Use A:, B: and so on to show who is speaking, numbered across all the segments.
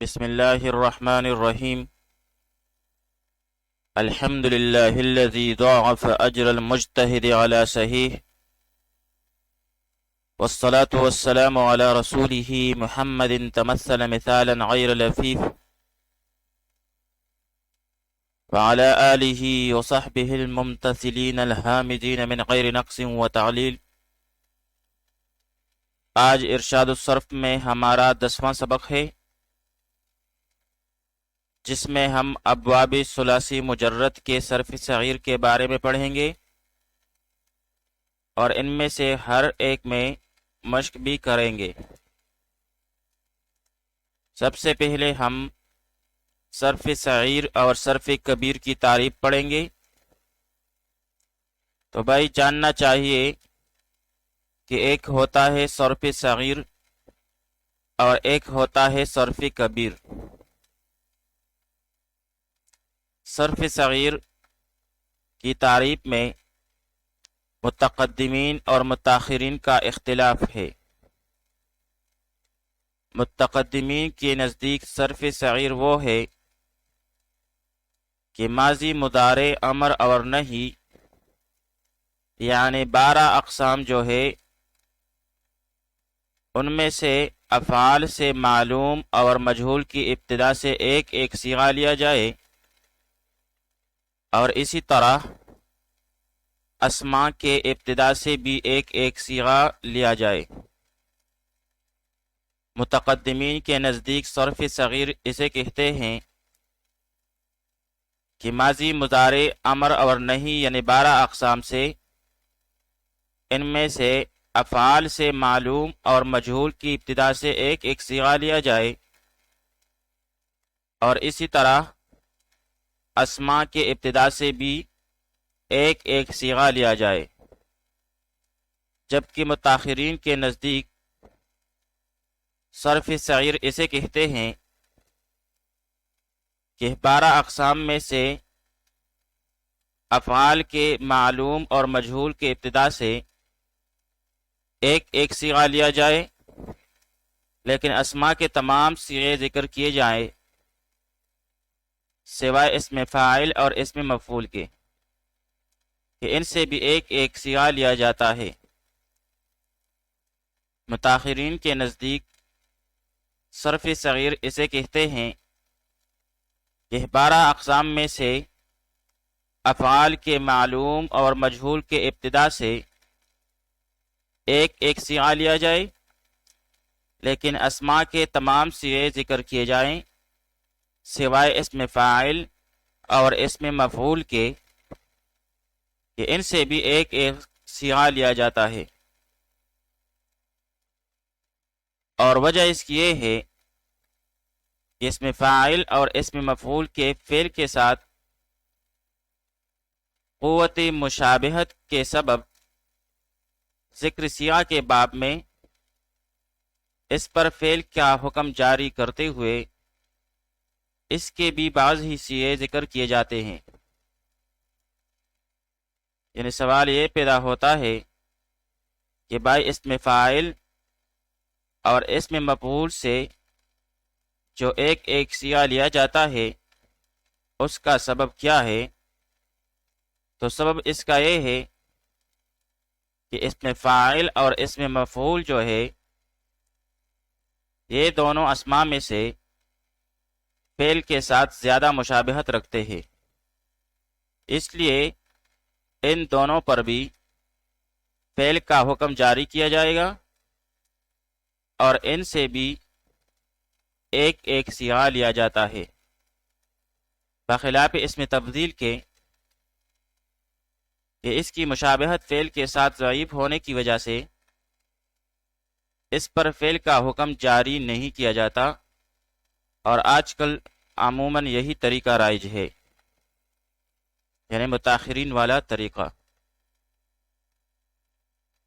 A: بسم الله الرحمن الرحيم. الحمد لله الذي ضاعف أجر المجتهد على سهيه، والصلاة والسلام على رسوله محمد تمثل مثالا غير لفيف، وعلى آله وصحبه الممتثلين الحامدين من غير نقص وتعليل. آج ارشاد الصرف میں ہمارا 10واں سبق ہے، جس میں ہم ابواب ثلاثی مجرد کے صرف صغیر کے بارے میں پڑھیں گے اور ان میں سے ہر ایک میں مشق بھی کریں گے۔ سب سے پہلے ہم صرف صغیر اور صرف کبیر کی تعریف پڑھیں گے۔ تو بھائی جاننا چاہیے کہ ایک ہوتا ہے صرف صغیر اور ایک ہوتا ہے صرف کبیر۔ صرف صغیر کی تعریف میں متقدمین اور متاخرین کا اختلاف ہے۔ متقدمین کے نزدیک صرف صغیر وہ ہے کہ ماضی مضارع امر اور نہی یعنی 12 اقسام جو ہے ان میں سے افعال سے معلوم اور مجہول کی ابتدا سے ایک ایک صیغہ لیا جائے، اور اسی طرح اسماء کے ابتدا سے بھی ایک ایک صیغہ لیا جائے۔ متقدمین کے نزدیک صرف صغیر اسے کہتے ہیں کہ ماضی مضارع امر اور نہی یعنی 12 اقسام سے ان میں سے افعال سے معلوم اور مجہول کی ابتدا سے ایک ایک صیغہ لیا جائے، اور اسی طرح اسماء کے ابتدا سے بھی ایک ایک صیغہ لیا جائے۔ جبکہ متاخرین کے نزدیک صرف صغیر اسے کہتے ہیں کہ 12 اقسام میں سے افعال کے معلوم اور مجہول کے ابتدا سے ایک ایک صیغہ لیا جائے، لیکن اسماء کے تمام صیغے ذکر کیے جائیں سوائے اسم فاعل اور اسم مفعول کے، کہ ان سے بھی ایک ایک صیغہ لیا جاتا ہے۔ متاخرین کے نزدیک صرف صغیر اسے کہتے ہیں کہ 12 اقسام میں سے افعال کے معلوم اور مجہول کے ابتدا سے ایک ایک صیغہ لیا جائے، لیکن اسماء کے تمام صیغے ذکر کیے جائیں سوائے اسم فاعل اور اسم مفعول کے، کہ ان سے بھی ایک ایک صیغہ لیا جاتا ہے۔ اور وجہ اس کی یہ ہے کہ اسم فاعل اور اسم مفعول کے فعل کے ساتھ قوت مشابہت کے سبب ذکر صیغہ کے باب میں اس پر فعل کا حکم جاری کرتے ہوئے اس کے بھی بعض ہی صیغے ذکر کیے جاتے ہیں۔ یعنی سوال یہ پیدا ہوتا ہے کہ بھائی اسم فاعل اور اسم مفعول سے جو ایک ایک صیغہ لیا جاتا ہے اس کا سبب کیا ہے؟ تو سبب اس کا یہ ہے کہ اسم فاعل اور اسم مفعول جو ہے یہ دونوں اسماء میں سے فعل کے ساتھ زیادہ مشابہت رکھتے ہیں، اس لیے ان دونوں پر بھی فعل کا حکم جاری کیا جائے گا اور ان سے بھی ایک ایک صیغہ لیا جاتا ہے، بخلاف اسم تفضیل کے کہ اس کی مشابہت فعل کے ساتھ ضعیف ہونے کی وجہ سے اس پر فعل کا حکم جاری نہیں کیا جاتا، اور آج کل عموماً یہی طریقہ رائج ہے، یعنی متاخرین والا طریقہ۔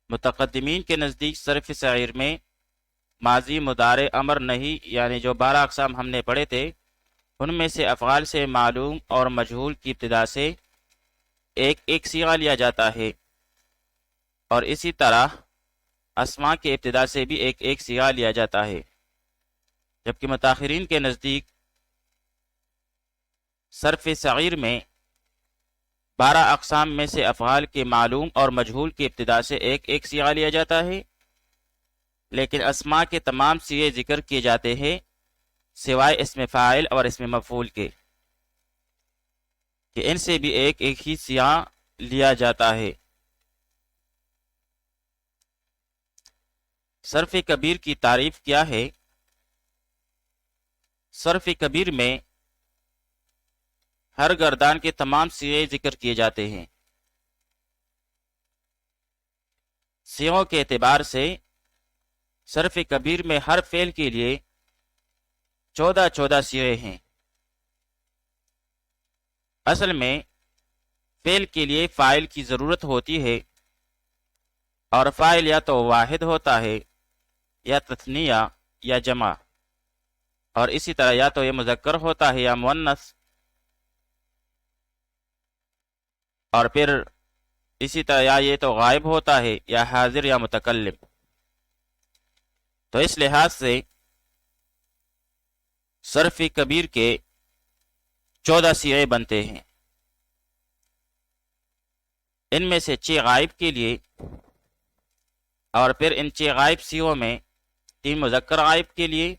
A: متقدمین کے نزدیک صرف صغیر میں ماضی مضارع امر نہی یعنی جو 12 اقسام ہم نے پڑھے تھے ان میں سے افعال سے معلوم اور مجہول کی ابتدا سے ایک ایک صیغہ لیا جاتا ہے، اور اسی طرح اسماء کے ابتدا سے بھی ایک ایک صیغہ لیا جاتا ہے۔ جبکہ متاخرین کے نزدیک صرف صغیر میں 12 اقسام میں سے افعال کے معلوم اور مجہول کی ابتدا سے ایک ایک صیغہ لیا جاتا ہے، لیکن اسماء کے تمام صیغے ذکر کیے جاتے ہیں سوائے اسم فاعل اور اسم مفعول کے، کہ ان سے بھی ایک ایک ہی صیغہ لیا جاتا ہے۔ صرف کبیر کی تعریف کیا ہے؟ صرف کبیر میں ہر گردان کے تمام صیغے ذکر کیے جاتے ہیں۔ صیغوں کے اعتبار سے صرف کبیر میں ہر فعل کے لیے 14 صیغے ہیں۔ اصل میں فعل کے لیے فاعل کی ضرورت ہوتی ہے، اور فاعل یا تو واحد ہوتا ہے یا تثنیہ یا جمع، اور اسی طرح یا تو یہ مذکر ہوتا ہے یا مؤنث، اور پھر اسی طرح یا یہ تو غائب ہوتا ہے یا حاضر یا متکلم۔ تو اس لحاظ سے صرف کبیر کے 14 صیغے بنتے ہیں۔ ان میں سے 6 غائب کے لیے، اور پھر ان 6 غائب صیغوں میں 3 مذکر غائب کے لیے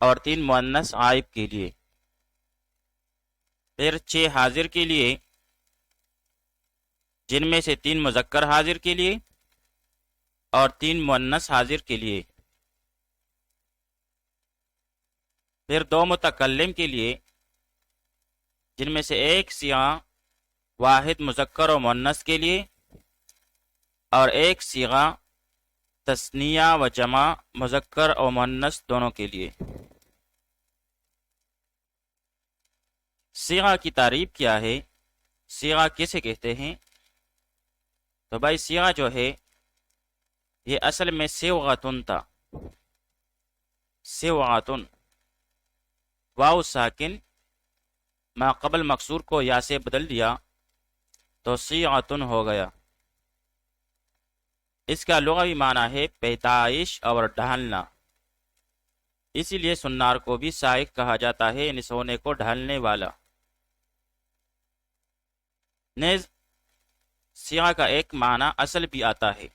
A: اور 3 مؤنث غائب کے لیے، پھر 6 حاضر کے لیے جن میں سے 3 مذکر حاضر کے لیے اور 3 مؤنث حاضر کے لیے، پھر 2 متکلم کے لیے جن میں سے ایک صیغہ واحد مذکر و مؤنث کے لیے اور ایک صیغہ تثنیہ و جمع مذکر و مؤنث دونوں کے لیے۔ صیغہ کی تعریف کیا ہے؟ صیغہ کسے کہتے ہیں؟ تو بھائی صیغہ جو ہے یہ اصل میں صیغۃن تھا، صیغۃن، واو ساکن ما قبل مکسور کو یا سے بدل دیا تو صیغۃن ہو گیا۔ اس کا لغوی معنی ہے پیدائش اور ڈھالنا، اسی لیے سنار کو بھی سائق کہا جاتا ہے، یعنی سونے کو ڈھالنے والا۔ نیز صیغہ کا ایک معنی اصل بھی آتا ہے،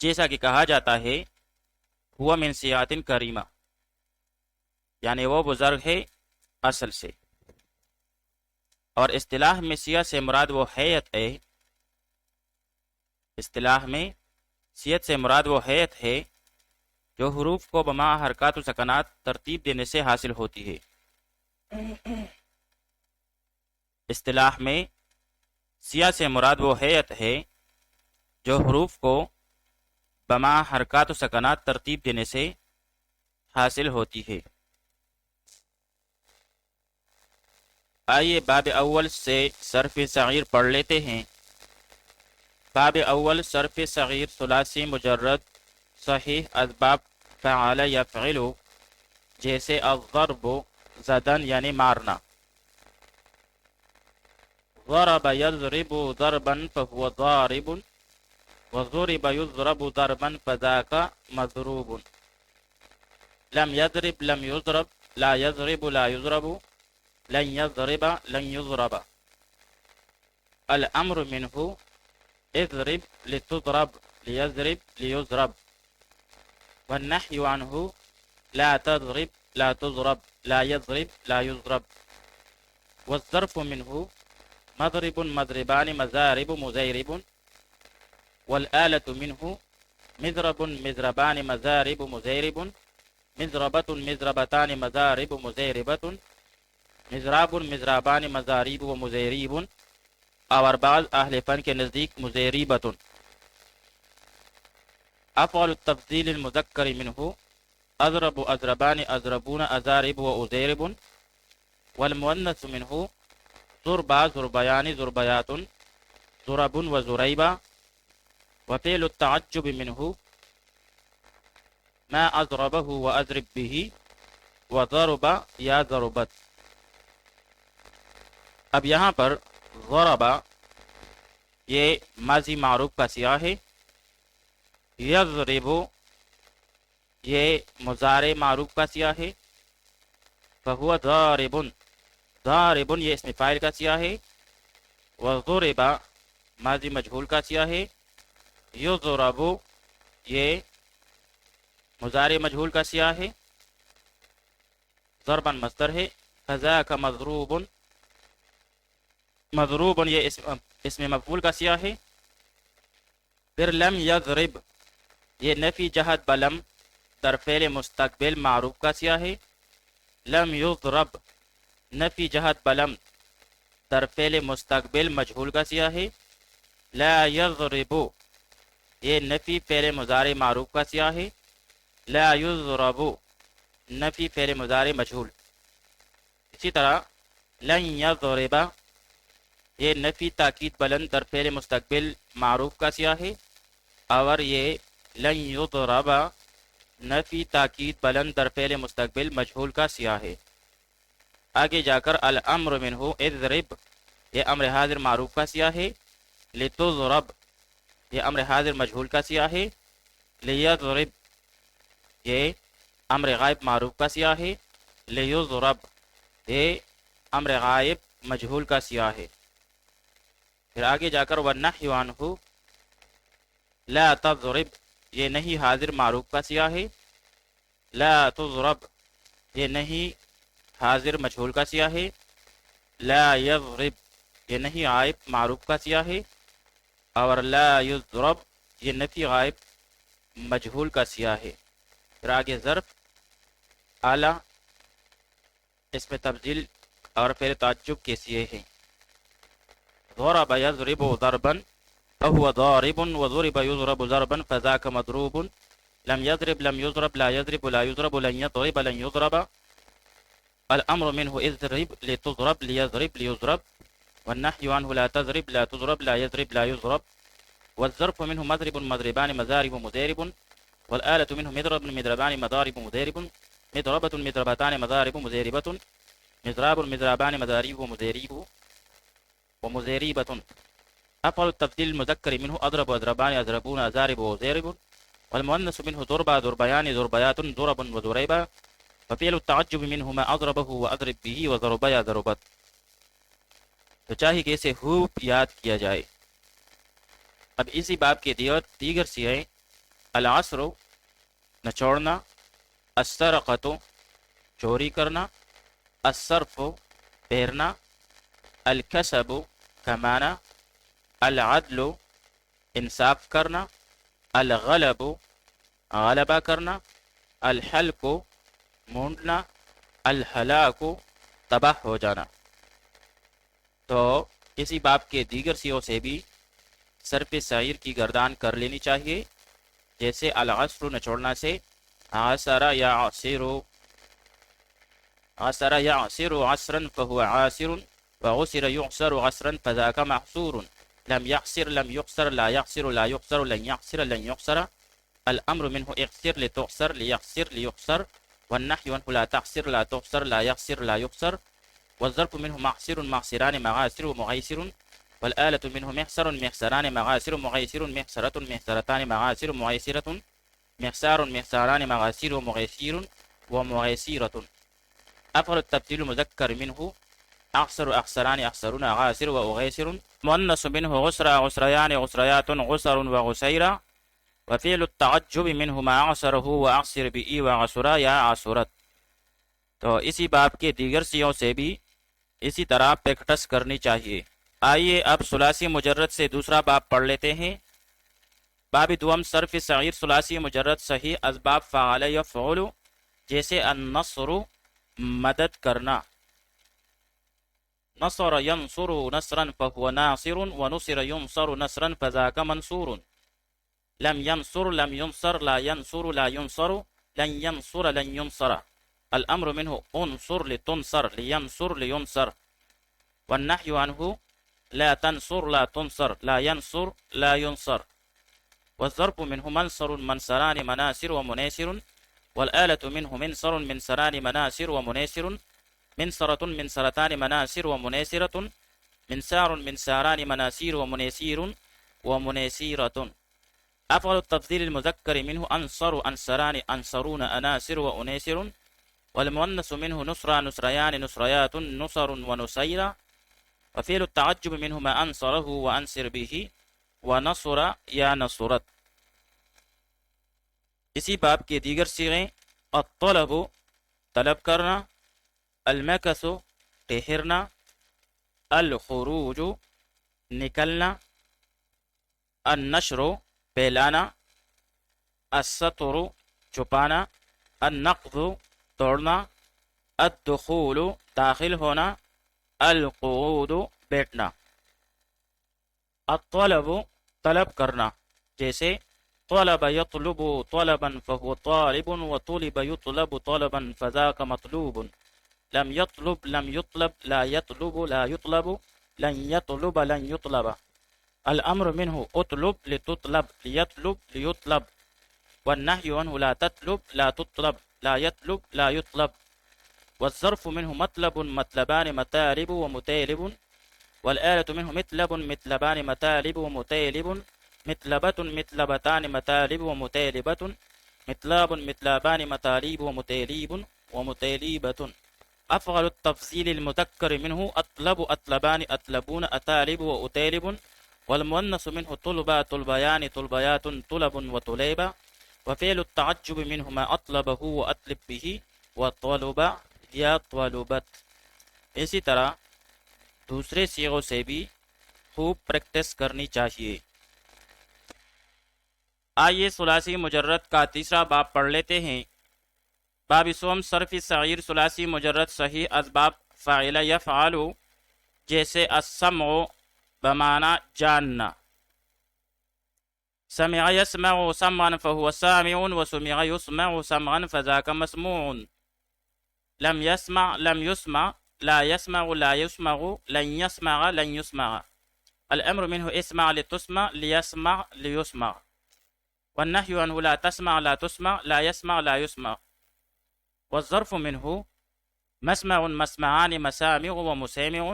A: جیسا کہ کہا جاتا ہے ہوا من صیغۃ کریمہ، یعنی وہ بزرگ ہے اصل سے۔ اور اصطلاح میں صیغہ سے مراد وہ حیت ہے، اصطلاح میں صیغت سے مراد وہ حیت ہے جو حروف کو بما حرکات و سکنات ترتیب دینے سے حاصل ہوتی ہے۔ اصطلاح میں صیغہ سے مراد وہ حیت ہے جو حروف کو بما حرکات و سکنات ترتیب دینے سے حاصل ہوتی ہے۔ آئیے باب اول سے صرف صغیر پڑھ لیتے ہیں۔ باب اول صرف صغیر ثلاثی مجرد صحیح اسباب فعل یفعل، جیسے الضرب زدن یعنی مارنا، ضرب یضرب ضربا فهو ضارب، وضرب یضرب ضربا فذاك مضروب، لم يضرب لم يضرب، لا يضرب لا يضرب، لن يضرب لن يضرب، الامر منه اضرب لتضرب ليضرب ليضرب، والنحي عنه لا تضرب لا تضرب لا يضرب لا يضرب، والظرف منه مضرب مضربان مزارب مزيرب، والآلة منه مضرب مضربان مزارب مزيرب، مضربة مضربتان مزارب مزيربة، مضراب مضرابان مزارب و مزیریب، اور بعض اہل فن کے نزدیک مزیریبۃ۔ افعل التفضیل المذکر منہ اضرب اضربان اضربون ازارب و ازیرب، والمؤنث منہ ضربا ضربیان ضربیات ضرب و ضریبا، وفعل التعجب منہ ما اضربہ و اضرب به وضرب یا ضربت۔ اب یہاں پر ضربا یہ ماضی معروف کا صیغہ ہے، یضرب یہ مضارع معروف کا سیغہ ہے، فہو ضارب، ضارب یہ اسم فاعل کا سیغہ ہے، وضرب ماضی مجہول کا سیغہ ہے، یضرب یہ مضارع مجہول کا سیغہ ہے، ضربا مصدر ہے، فذاک مضروب، مضروب یہ اسم مفعول کا سیغہ ہے، پھر لم یضرب یہ نفی جہت بلم در فعل مستقبل معروف کا سیغہ ہے، لم یضرب نفی جہت بلم در فعل مستقبل مجہول کا سیغہ ہے، لا یضرب یہ نفی فعل مضارع معروف کا سیغہ ہے، لا یضرب نفی فعل مضارع مجہول۔ اسی طرح لن یضرب یہ نفی تاکید بلند در فعل مستقبل معروف کا سیغہ ہے، اور یہ لن یضرب نفی تاکید بلند در فعل مستقبل مجہول کا سیغہ ہے۔ آگے جا کر الامر منہ اضرب یہ امر حاضر معروف کا سیغہ ہے، لتضرب یہ امر حاضر مجہول کا سیغہ ہے، لیضرب یہ امر غائب معروف کا سیغہ ہے، لیضرب یہ امر غائب مجہول کا سیغہ ہے۔ پھر آگے جا کر والنحی عنہ لا تضرب یہ نہیں حاضر معروف کا سیغہ ہے، لا تضرب یہ نہیں حاضر مجہول کا سیغہ ہے، لا یضرب یہ نہیں غائب معروف کا سیغہ ہے، اور لا یضرب یہ نفی غائب مجہول کا سیغہ ہے۔ پھر آگے ظرف اعلیٰ اس میں تبدیل اور پھر تعجب کے سیغے ہیں، ضرب یضرب ضربا فهو ضارب وضرب يضرب ضربا فذاك مضروب، لم يضرب لم يضرب لا يضرب لا يضرب لن يضرب لن يضرب، الامر منه اضرب لتضرب ليضرب ليضرب، والنحي عنه لا تضرب لا تضرب لا يضرب لا يضرب، والظرف منه مضرب مضربان مضارب مضارب، والآلة منه مضرب مضربان مضارب مضارب، مضربة مضربتان مضارب مضاربة، مضراب مضربان مضارب مضارب ومضاربة. أفعل التبديل المذكر منه أضرب وأضربان أضربون أضارب وأضارب، والمؤنث منه ضربة ضربيان ضربيات ضرب وضريبة، ففعل التعجب منه ما أضربه وأضرب به وضربيا ضربت. تو چاہیے کہ اسے خوب یاد کیا جائے۔ اب اسی باب کے دیگر سیغے العصر نچوڑنا، السرقۃ چوری کرنا، الصرف پھیرنا، الکسب کمانا، العدل انصاف کرنا، الغلب غلبہ کرنا، الحلق مونڈنا، الہلاک تباہ ہو جانا۔ تو اسی باب کے دیگر سیغوں سے بھی صرف صغیر کی گردان کر لینی چاہیے، جیسے العصر نچوڑنا سے عصر یعصر، عصر یعصر عصرا فهو عاصر، وعسر يعصر عصرا فذاك محصور، لم يعصر لم يقصر لا يعصر لا يقصر لن يعصر لن يقصر، الأمر منه اغسر لتغسر ليغسر ليقصر، والنحي عنه لا تحسر لا تغسر لا يغسر لا يقصر، والظرف منه معصر معصران مغاسر ومغيسر، والآلة منه محسر محسران مغاسر مغيسر، محسرة محسرتان مغاسر مغيسرة، محسار محساران مغاسر ومغيسير ومغيسيرة. أفعل التبديل المذكر منه أعصر أعصران أعصرون غاسر وأغيسر، مؤنث منه غسر غسريان غسريات غسر وغسيرة، وفعل التعجب منه ما أعصره وأعصر بإي وعصر يا عصرت. تو اسی باب کے دیگر سیغوں سے بھی اسی طرح پریکٹس کرنی چاہیے۔ آئیے اب ثلاثی مجرد سے دوسرا باب پڑھ لیتے ہیں۔ باب دوم صرف صغیر ثلاثی مجرد صحیح اسباب فعل یفعل، جیسے النصر مدد کرنا، نصر ینصر نصرا فهو ناصر، ونصر ينصر نصرا فذاك منصور، لم ينصر لم ينصر لا ينصر لا ينصر، لن ينصر لن ينصر، الأمر منه انصر لتنصر لينصر لينصر، والنحي عنه لا تنصر لا تنصر لا ينصر لا ينصر، والظرف منه منصر منصران مناصر ومناصر، والآلة منه منصر منصران مناصر ومناصر، منصرة منصرتان مناصر أفعل التفضيل المذكر منه أنصر أنصران أنصرون أناصر وأنيسر، والمؤنث منه نصرى نصريان نصريات نصر ونصيرا، وفعل التعجب منه ما أنصره وأنصر به ونصر یا نصرت۔ اسی باب کے دیگر صیغیں الطلب طلب کرنا، المکث ٹھہرنا، الخروج نکلنا، النشر پھیلانا، الستر چھپانا، النقض توڑنا، الدخول داخل ہونا، القعود بیٹھنا۔ الطلب طلب کرنا، جیسے طلب يطلب طلبا فهو طالب، وطلب يطلب طلبا فذاك مطلوب، لم يطلب لم يطلب، لا يطلب لا يطلب، لن يطلب لن يطلب۔ الأمر منه اطلب لتطلب، ليطلب ليطلب، والنهي عنه لا تطلب لا تطلب، لا يطلب لا يطلب۔ والظرف منه مطلب مطلبان مطالب ومطالب، والآلة منه مطلب مطلبان مطالب ومطالب، مطلبة مطلبتان مطالب ومطالبة، مطلاب مطلبان مطالب ومطالب ومطالبة۔ أفعل التفضيل المذكر منه أطلب أطلبان أطلبون أطالب وأطالب، والمؤنث منه طلبا طلبيان طلبيات طلب وطليبا، وفعل التعجب منه ما أطلبه وأطلب به وطلب یا طلبت۔ اسی طرح دوسرے صیغوں سے بھی خوب پریکٹس کرنی چاہیے۔ آئیے ثلاثی مجرد کا تیسرا باب پڑھ لیتے ہیں۔ باب سوم صرف صغیر ثلاثی مجرد صحیح اسباب فاعل یفعل، جیسے السمع بمعنی جاننا، سمع يسمع سمعا فهو سامع، وسمع يسمع سمعا فذاك مسموع، لم يسمع لم يسمع، لا يسمع لا يسمع، لن يسمع لن يسمع۔ الأمر منه اسمع لتسمع ليسمع ليسمع، والنهي عنه لا تسمع لا تسمع، لا يسمع لا يسمع۔ والظرف منه مسمع مسمعان مسامع ومسامع،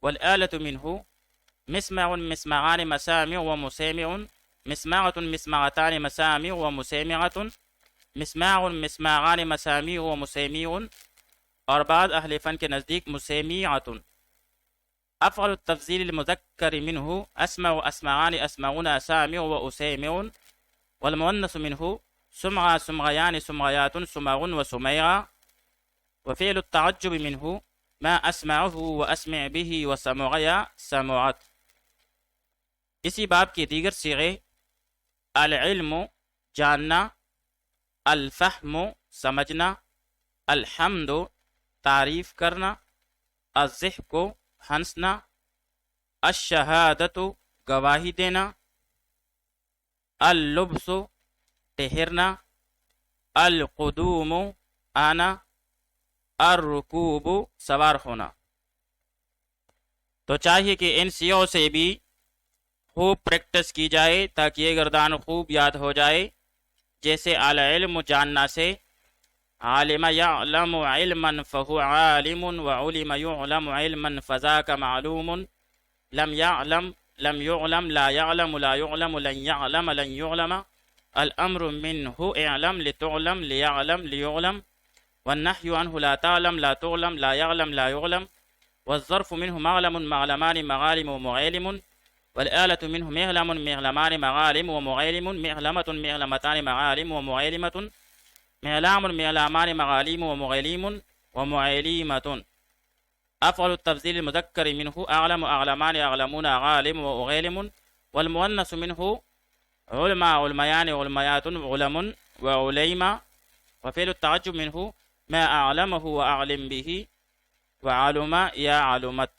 A: والآلة منه مسمع مسمعان مسامع ومسامع، مسمعة مسمعتان مسامع ومسامعة، مسماع مسماعان مسامع ومسامع، اور بعض اہل فن کے نزدیک مسامعۃ۔ افعل التفضیل المذکر منه اسمع اسمعان اسمعون اسامع واسامع، والمؤنث منه سمع سمعيان سمعيات سمع وسميع، وفعل التعجب منه ما اسمعه واسمع به وسمعي سمعت۔ اسی باب کے دیگر صیغے العلم جاننا، الفہم سمجھنا، الحمد تعریف کرنا، الضحک ہنسنا، الشہادت گواہی دینا، اللبس ٹہرنا، القدوم آنا، الرکوب سوار ہونا۔ تو چاہیے کہ ان صیغوں سے بھی خوب پریکٹس کی جائے تاکہ یہ گردان خوب یاد ہو جائے۔ جیسے العلم جاننا سے عالم یعلم علما فهو عالم، وعلم يعلم علما فذاك معلوم، لم يعلم لم يعلم، لا يعلم لا يعلم، لن يعلم لن يعلم۔ الأمر منه اعلم لتعلم ليعلم ليعلم، والنهي عنه لا تعلم لا تعلم، لا يعلم لا يعلم۔ والظرف منه معلم معلمان مغالم ومعالم، والآلة منه مغلم مغلمان مغالم ومعالم، مغلمة مغلمتان مغالم ومعالمة، مغلام مغلامان مغاليم ومغاليم ومعاليمة۔ أفعل التفضيل المذكر منه أعلم أعلمان أعلمون غالم وأغالم، والمؤنث منه علماء علميان علميات علم وعليمة، وفعل التعجب منه ما أعلمه وأعلم به وعلم يا علمت۔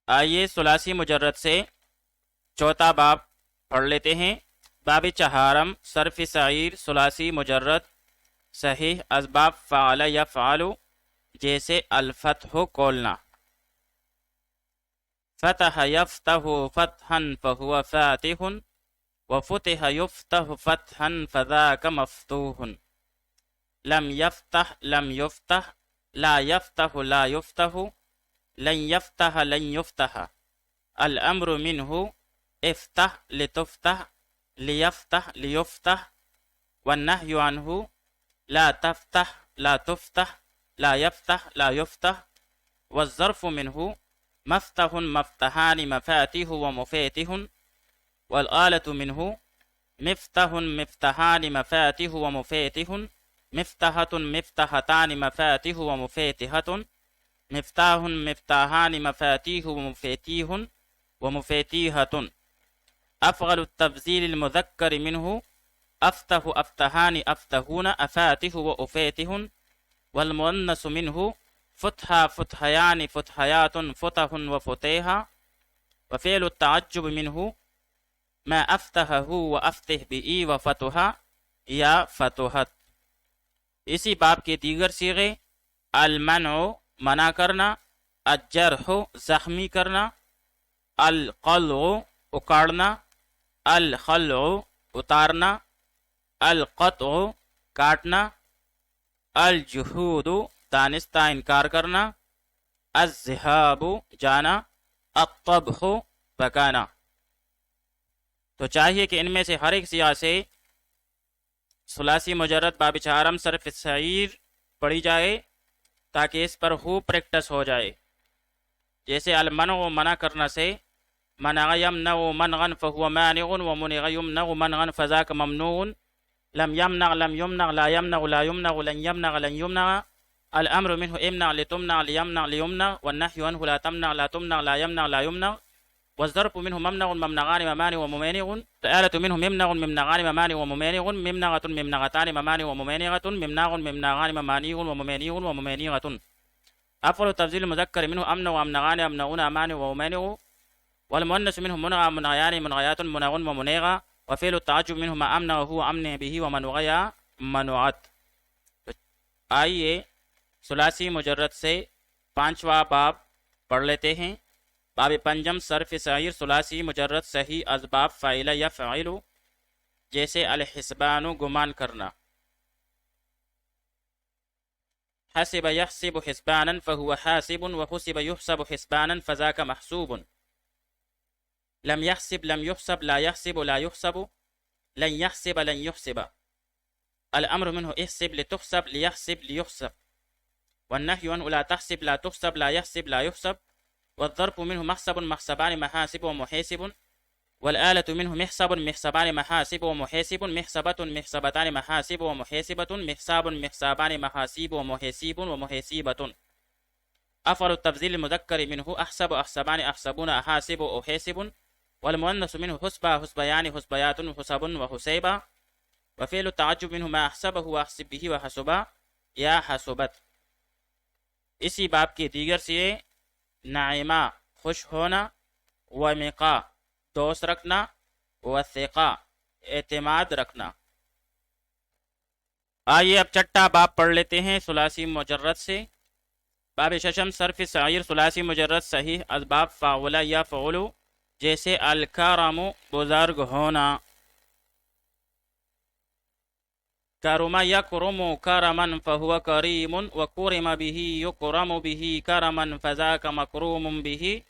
A: آئیے ثلاثی مجرد سے چوتھا باب پڑھ لیتے ہیں۔ باب چہارم صرف صغیر ثلاثی مجرد صحیح اسباب فعل یفعل، جیسے الفتح کھولنا، فتح یفتح فتحا فهو فاتح، وفتح یفتح فتحا فذاك مفتوح، لم يفتح لم يفتح، لا يفتح لا يفتح، لن يفتح لن يفتح۔ الأمر منه افتح لتفتح، ليفتح ليفتح. والنهي عنه لا تفتح لا تفتح، لا يفتح لا يفتح. والظرف منه مفتح مفتحان مفاتيح ومفاتيح. والآلة منه مفتح مفتحان مفاتيح ومفاتيح. مفتحة مفتحتان مفاتيح ومفاتيحة. مفتاح مفتاحان مفاتيح ومفاتيح ومفاتيحة. أفعل التفضيل المذكر منه أفتح أفتحان أفتحون أفاتح وأفاتح. والمؤنث منه فتح فتحيان فتحيات فتح وفتيها. وفعل التعجب منه ما أفتحه وأفتح بإي وفتح یا فتحت. اسی باب کے دیگر صیغے المنع منع کرنا، الجرح زخمی کرنا، القلع اکاڑنا، الخلع اتارنا، القطع کاٹنا، الجحود دانستہ انکار کرنا، الذهاب جانا، الطبخ پکانا. تو چاہیے کہ ان میں سے ہر ایک صیغہ سے ثلاثی مجرد باب چہارم صرف صغیر پڑھی جائے تاکہ اس پر خوب پریکٹس ہو جائے. جیسے المنع منع کرنا سے منع یمنع منعا فهو مانع ومنع یمنع منعا فذاک ممنوع. لم يمنع لم يمنع لا يمنع لا يمنع لن يمنع لن يمنع. الأمر منه امنع لتمنع ليمنع ليمنع. والنهي عنه لا تمنع لا تمنع لا يمنع لا يمنع. والظرف منه ممنع ممنعان ممانع وممانع. الآلة منه ممنع ممنعان ممانع وممانع. ممنعة ممنعتان ممانع وممانعة. ممناع ممنعان ممانع وممانع وممانعة. أفعل تفضيل المذكر منه أمنع وأمنعان أمنعون أمانع وممانع. والمؤنث منه منع منعيان منعيات منع ومنيغة. وفعل التعجب منه ما أمنع وهو أمن به ومنعيا منعت. آئیے ثلاثی مجرد سے پانچواں باب پڑھ لیتے ہیں. باب پنجم صرف صغیر ثلاثی مجرد صحیح اسباب فاعل یفعل. جیسے الحسبان گمان کرنا، حسب يحسب حسبانا فهو حاسب وحسب يحسب حسبانا فذاك محسوب. لم يحسب لم يحسب لا يحسب لا يحسب. لن يحسب لن يحسب. الأمر منه احسب لتحسب ليحسب ليحسب. والنهي عنه لا تحسب لا تحسب لا يحسب لا يحسب. والظرف منه محسب محسبان محاسب ومحاسب. والآلة منه محسب محسبان محاسب ومحاسب. محسبة محسبتان محاسب ومحاسبة. محساب محسابان محاسيب ومحاسيب ومحاسيبة. أفعل التفضيل المذكر منه أحسب أحسبان أحسبون أحاسب وأحاسب. والمؤنث منه حسبا حسبيان حسبيات حسب وحسيبا. وفعل التعجب منه ما أحسبه وأحسب به وحسبا یا حسبت. اسی باب کے دیگر سے نعمہ خوش ہونا، ومقا دوست رکھنا، وثقہ اعتماد رکھنا. آئیے اب چھٹا باب پڑھ لیتے ہیں ثلاثی مجرد سے. باب ششم صرف صغیر ثلاثی مجرد صحیح اسباب فاعل یا فعل. جیسے الکرم بزرگ ہونا، کرم یکرم کرما فهو کریم وکرم به یکرم به کرما فذاک مکروم به.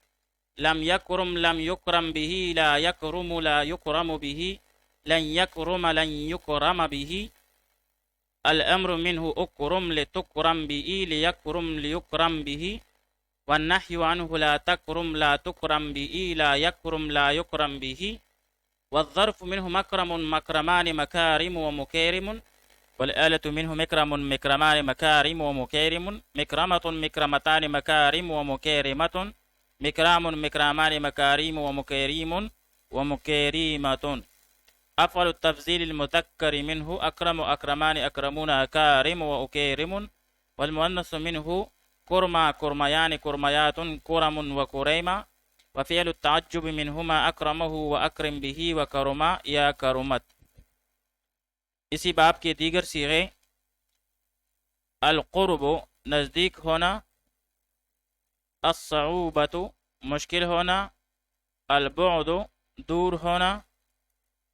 A: لم یکرم لم یکرم به لا یکرم لا یکرم به. لن یکرم لن یکرم به. الامر منه اکرم لتکرم به لیکرم لیکرم به. والنهي عنه لا تكرم لا تكرم به لا يكرم لا يكرم به. والظرف منه مكرم مكرمان مكارم ومكارم. والآلة منه مكرم مكرمان مكارم ومكارم. مكرمة مكرمتان مكارم ومكارمة. مكرام مكرامان مكارم ومكارم ومكارمة. أفعل التفضيل المذكر منه أكرم أكرمان أكرمون أكارم وأكارم. والمؤنث منه كرما كرميان كرميات كرم وكريما. وفعل التعجب منهما أكرمه وأكرم به وكرما یا کرمت. اسی باب کے دیگر صیغے القرب نزدیک ہونا، الصعوبۃ مشکل ہونا، البعد دور ہونا،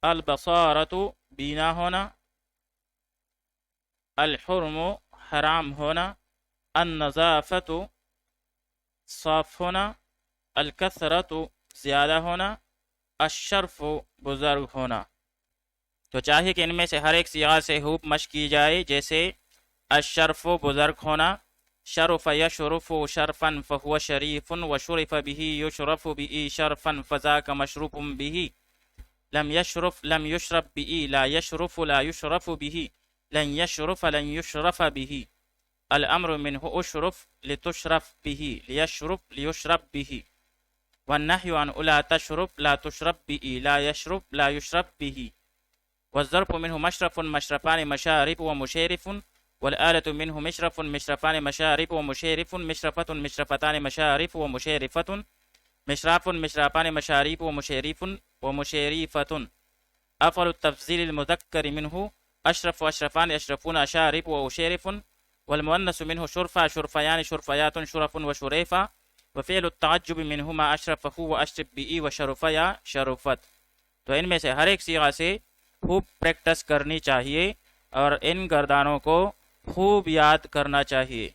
A: البصارۃ بینا ہونا، الحرم حرام ہونا، النظافۃ صاف ہونا، الکثرۃ زیادہ ہونا، الشرف بزرگ ہونا، تو چاہیے کہ ان میں سے ہر ایک صیغہ سے خوب مشق کی جائے، جیسے الشرف بزرگ ہونا، شرف یشرف شرفا فهو شریف وشرف به یشرف به شرفا فذاک مشروف به، لم يشرف لم يشرف به لا يشرف لا يشرف به، لن يشرف لن يشرف به، الامر منه اشرف لتشرف به ليشرف ليشرب به، والنهي عن لا تشرب لا تشرب به لا يشرب لا يشرب به، والظرف منه مشرف مشرفان مشارب ومشارف، والآلة منه مشرف مشرفان مشارب ومشارف، مشرفة مشرفتان مشارف ومشارفة، مشراف مشرفان مشارب ومشارف ومشارفة، أفضل التفضيل المذكر منه أشرف وأشرفان أشرفون أشارف وأشارف، والمؤنث منه شرفة شرفيان شرفيات شرف وشريفة، وفعل التعجب منهما أشرفه وأشرف بئ وشرفيا شرفت۔ تو ان میں سے ہر ایک صیغہ سے خوب پریکٹس کرنی چاہیے اور ان گردانوں کو خوب یاد کرنا چاہیے۔